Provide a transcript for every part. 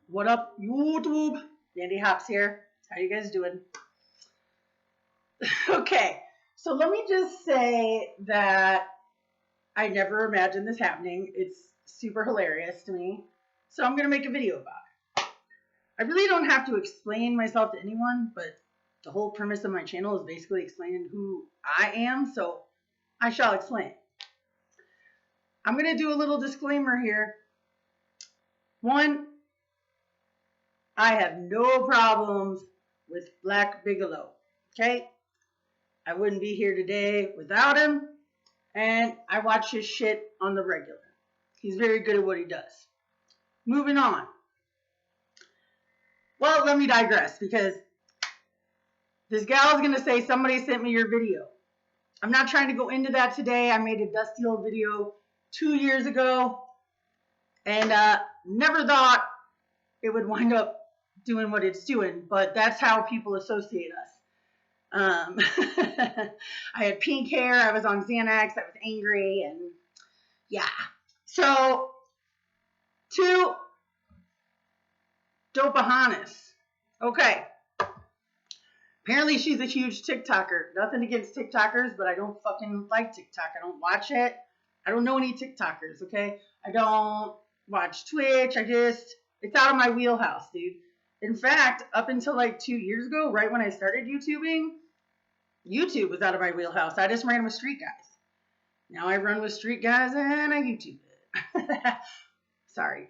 What up, YouTube? Mandee Hops here. How you guys doing? Okay, so let me just say that I never imagined this happening. It's super hilarious to me. So I'm going to make a video about it. I really don't have to explain myself to anyone, but the whole premise of my channel is basically explaining who I am, so I shall explain. I'm going to do a little disclaimer here. One, I have no problems with Black Bigalow, okay? I wouldn't be here today without him, and I watch his shit on the regular. He's very good at what he does. Moving on. Well, let me digress, because this gal's gonna say somebody sent me your video. I'm not trying to go into that today. I made a Dusty Old video 2 years ago, and never thought it would wind up doing what it's doing, but that's how people associate us. I had pink hair, I was on Xanax, I was angry, and yeah. So, to Dopeahontas. Okay. Apparently she's a huge TikToker. Nothing against TikTokers, but I don't fucking like TikTok. I don't watch it. I don't know any TikTokers, okay? I don't watch Twitch. It's out of my wheelhouse, dude. In fact, up until like 2 years ago, right when I started YouTubing, YouTube was out of my wheelhouse. I just ran with street guys. Now I run with street guys and I YouTube it. Sorry.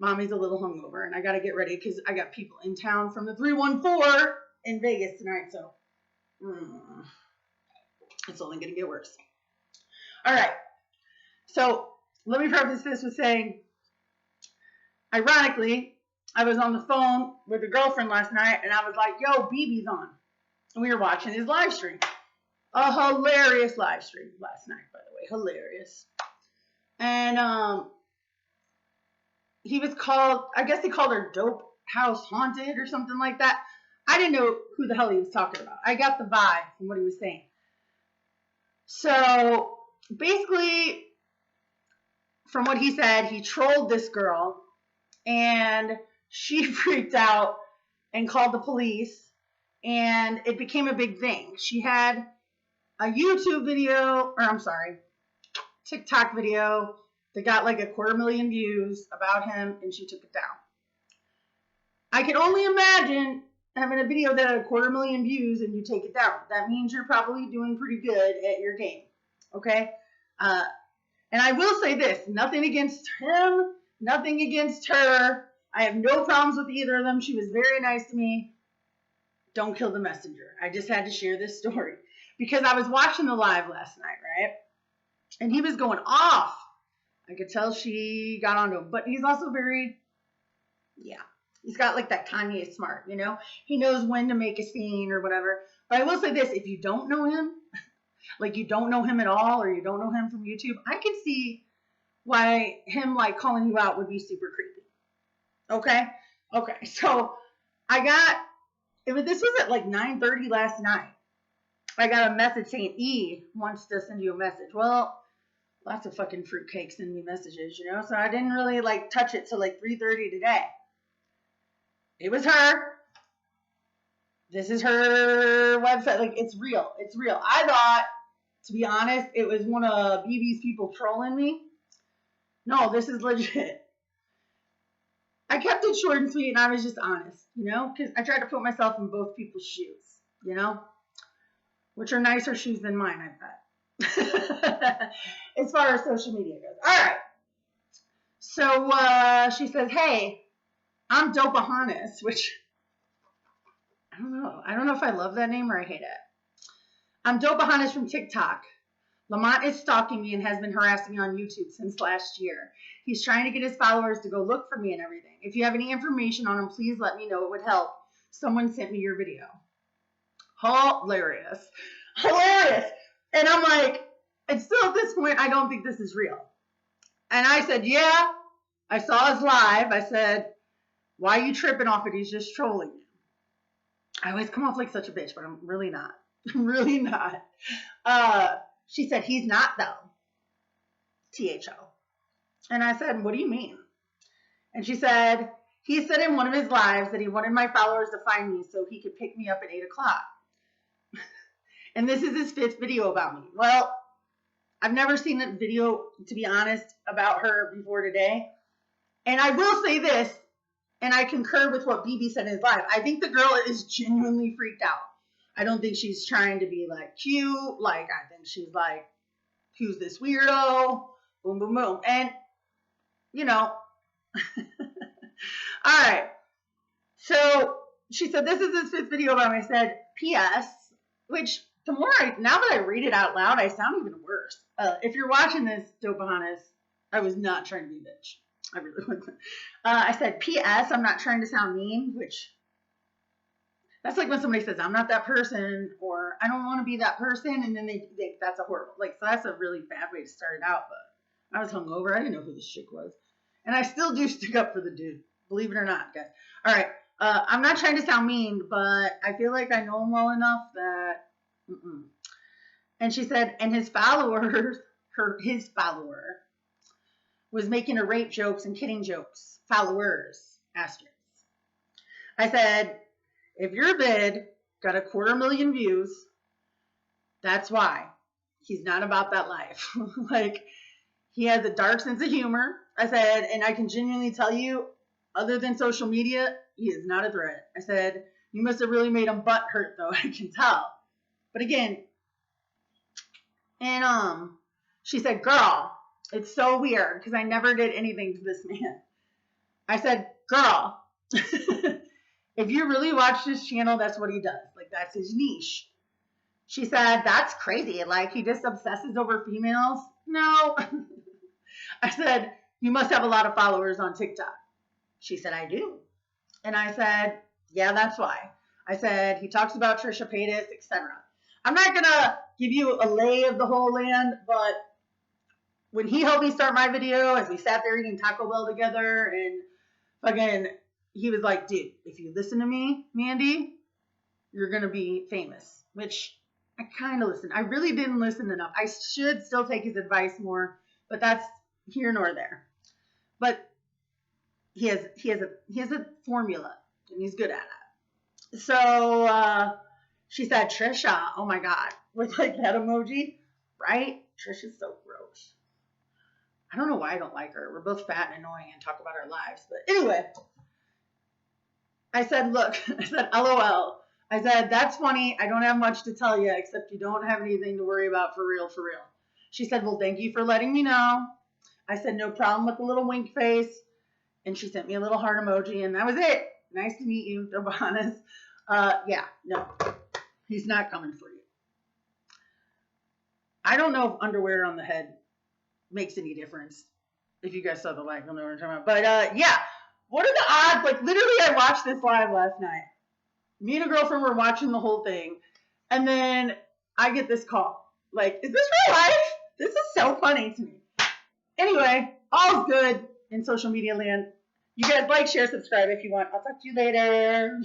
Mommy's a little hungover and I got to get ready because I got people in town from the 314 in Vegas tonight. So it's only going to get worse. All right. So let me preface this with saying, ironically, I was on the phone with a girlfriend last night, and I was like, yo, BB's on. And we were watching his live stream. A hilarious live stream last night, by the way. Hilarious. And he was called, I guess they called her Dope House Haunted or something like that. I didn't know who the hell he was talking about. I got the vibe from what he was saying. So, basically, from what he said, he trolled this girl, and she freaked out and called the police, and it became a big thing. She had a YouTube video, TikTok video that got like 250,000 views about him, and she took it down. I can only imagine having a video that had 250,000 views and you take it down. That means you're probably doing pretty good at your game, okay? And I will say this, nothing against him, nothing against her. I have no problems with either of them. She was very nice to me. Don't kill the messenger. I just had to share this story because I was watching the live last night, right? And he was going off. I could tell she got onto him, but he's also very, he's got like that Kanye smart, you know? He knows when to make a scene or whatever. But I will say this, if you don't know him, like you don't know him at all or you don't know him from YouTube, I can see why him like calling you out would be super creepy. Okay, so this was at like 9:30 last night. I got a message saying E wants to send you a message. Well, lots of fucking fruitcakes send me messages, you know, so I didn't really like touch it till like 3:30 today. It was her. This is her website. Like, it's real. It's real. I thought, to be honest, it was one of BB's people trolling me. No, this is legit. I kept it short and sweet, and I was just honest, you know, because I tried to put myself in both people's shoes, you know, which are nicer shoes than mine, I bet, as far as social media goes. All right. So she says, hey, I'm Dopeahontas, which I don't know. I don't know if I love that name or I hate it. I'm Dopeahontas from TikTok. Lamont is stalking me and has been harassing me on YouTube since last year. He's trying to get his followers to go look for me and everything. If you have any information on him, please let me know. It would help. Someone sent me your video. Hilarious. Hilarious. And I'm like, and still at this point, I don't think this is real. And I said, yeah, I saw his live. I said, why are you tripping off it? He's just trolling you. I always come off like such a bitch, but I'm really not. I'm really not. She said, he's not though. THO. And I said, what do you mean? And she said, He said in one of his lives that he wanted my followers to find me so he could pick me up at 8 o'clock. And this is his 5th video about me. Well, I've never seen a video, to be honest, about her before today. And I will say this, and I concur with what BB said in his live. I think the girl is genuinely freaked out. I don't think she's trying to be like cute. Like, I think she's like, who's this weirdo? Boom, boom, boom. And, you know, all right. So she said, this is his 5th video about me. I said, P.S., which now that I read it out loud, I sound even worse. If you're watching this, Dopeahontas, I was not trying to be a bitch. I really wasn't. I said, P.S., I'm not trying to sound mean, which that's like when somebody says, I'm not that person, or I don't want to be that person, and then they think that's a horrible, so that's a really bad way to start it out, but I was hungover. I didn't know who this chick was. And I still do stick up for the dude, believe it or not, guys. All right, I'm not trying to sound mean, but I feel like I know him well enough that, And she said, and his follower was making her rape jokes and kidding jokes. Followers, asterisks. I said, if your vid got 250,000 views, that's why. He's not about that life. Like, he has a dark sense of humor. I said, and I can genuinely tell you, other than social media, he is not a threat. I said, you must have really made him butt hurt, though. I can tell. But again, and she said, girl, it's so weird because I never did anything to this man. I said, girl, if you really watch this channel, that's what he does. Like, that's his niche. She said, that's crazy. Like, he just obsesses over females. No. I said, you must have a lot of followers on TikTok. She said, I do. And I said, yeah, that's why. I said, he talks about Trisha Paytas, etc. I'm not going to give you a lay of the whole land, but when he helped me start my video, as we sat there eating Taco Bell together, and fucking, he was like, dude, if you listen to me, Mandee, you're going to be famous, which I kind of listened. I really didn't listen enough. I should still take his advice more, but that's here nor there. But he has a formula, and he's good at it. So she said, Trisha, oh my God, with like that emoji, right? Trisha's so gross. I don't know why I don't like her. We're both fat and annoying and talk about our lives. But anyway, I said, look, I said, LOL. I said, that's funny. I don't have much to tell you except you don't have anything to worry about for real, for real. She said, well, thank you for letting me know. I said, no problem with the little wink face. And she sent me a little heart emoji, and that was it. Nice to meet you, Dopeahontas. Yeah, no, he's not coming for you. I don't know if underwear on the head makes any difference. If you guys saw the live, you'll know what I'm talking about. But yeah, what are the odds? Like, literally, I watched this live last night. Me and a girlfriend were watching the whole thing, and then I get this call. Like, is this real life? This is so funny to me. Anyway, all's good in social media land. You guys like, share, subscribe if you want. I'll talk to you later.